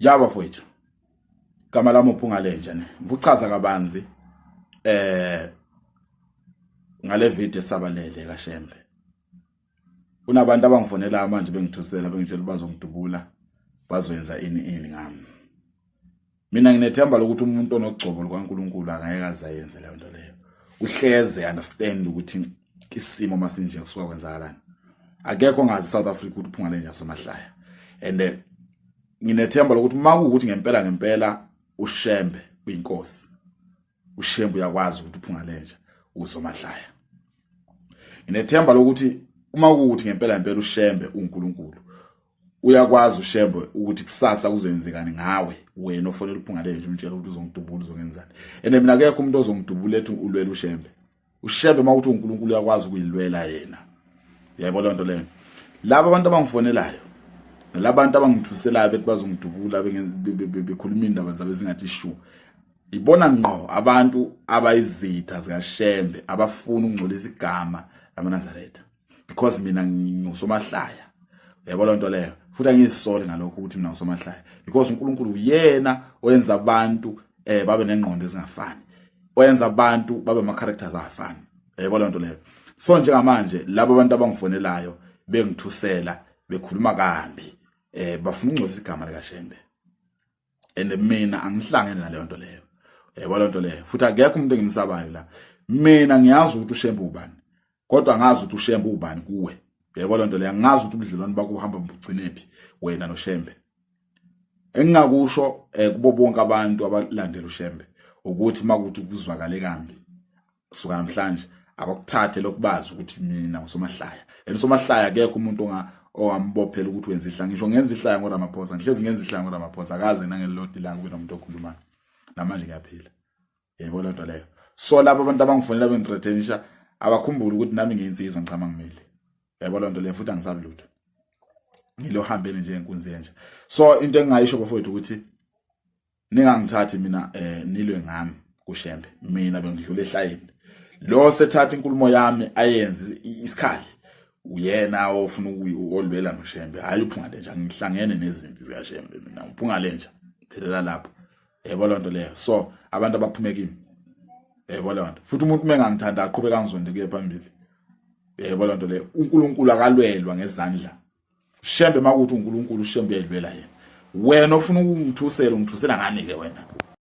Yaba mfowethu. Igama lami uphungalenja ne. Ngichaza kabanzi ngale video esabalele likaShembe. Kunabantu abangifonela manje bengithusela bengitshela bazongidubula bazoyenza ini ngami. Mina nginethemba lokuthi umuntu onogcobo likaNkuluNkulu angeke azayenze leyo nto leyo. Uhleze understand ukuthi isimo masinje kusuka kwenzakalani. Akekho ngazi South Africa ukuthi uphungalenja somahlaya. And nginethemba lokuthi makuukuthi ngempela uShembe uyinkosi. uShembe uyakwazi ukuthi uphungalenja uzomahlaya. Nginethemba lokuthi uma kuukuthi ngempela uShembe uNkulunkulu uyakwazi uShembe ukuthi kusasa kuzoyenzekani ngawe wena ofonela uphungalenja umtshela ukuthi uzongidubula uzongenzani. And mina akekho umuntu ozongidubula ethi ulwela uShembe. uShembe mawuthi uNkulunkulu uyakwazi ukuyilwela yena. Yebo lonto leyo. Laba abantu abangifonelayo labantu abangithuselayo bethi bazongidubula bekhuluma indaba zabe zingathi ishu. Ibona ngqo abantu abayizitha zikaShembe abafuna ukungcolisa igama lamaNazaretha because mina ngisomahlaya. Yebo lonto leyo. Futhi angiyisole ngalokho ukuthi mina ngisomahlaya because uNkulunkulu uyena oyenza abantu babe nengqondo ezingafani. Oyenza abantu babe ama characters afani. Yebo lonto leyo. So njengamanje labo abantu abangifonelayo bengithusela bekhuluma kambi bafuna ukungcolisa igama likaShembe. And mina angihlangene naleyo nto leyo. Yebo lonto leyo. Futhi akekho umuntu engimsabayo la. Mina ngiyazi ukuthi uShembe ubani. Kodwa angazi ukuthi uShembe ubani kuwe. Yebo lonto leyo. Angazi ukuthi ubudlelwano bakho buhamba bugcinephi wena noShembe. Engingakusho kubo bonke abantu abalandela uShembe ukuthi makuthi kuzwakale kambi suka namhlanje abakuthathe lokubazi ukuthi mina ngisomahlaya. Somahlaya akekho umuntu owambophela ukuthi wenza ihlanga. Ngisho ngenza ihlanga ngoRamaphosa. Ngihlezi ngenza ihlanga ngoRamaphosa akaze nangelilodi langa kunomuntu okhulumayo. Namanje ngiyaphila. Yebo lonto leyo. So labo abantu abangifonela bengithreatenisha abakhumbula ukuthi nami ngiyinsizwa ngicama ngimile. Yebo lonto leyo futhi angisabi lutho. Ngilohambeni nje enkunzi yenja. So into engayisho bafowethu ukuthi ningangithathi mina nilwe ngami kuShembe. Mina bengidlula ehlayeni. Lo sethatha inkulumo yami ayenze isikhali uyena ofuna ukulwela noShembe. Hayi uphungalenja ngihlangene nezimpi zikaShembe mina uphungalenja phelela lapho. Yebo lonto leyo. So abantu abaphume kimi. Yebo lonto. Futhi umuntu mengangithanda aqhubeka ngizonde kuye phambili. Yebo lonto leyo. uNkulunkulu akalwelwa ngezandla. uShembe makuthi uNkulunkulu uShembe uyayilwela yena. Wena ofuna ukungithusela ungithusela ngani ke wena?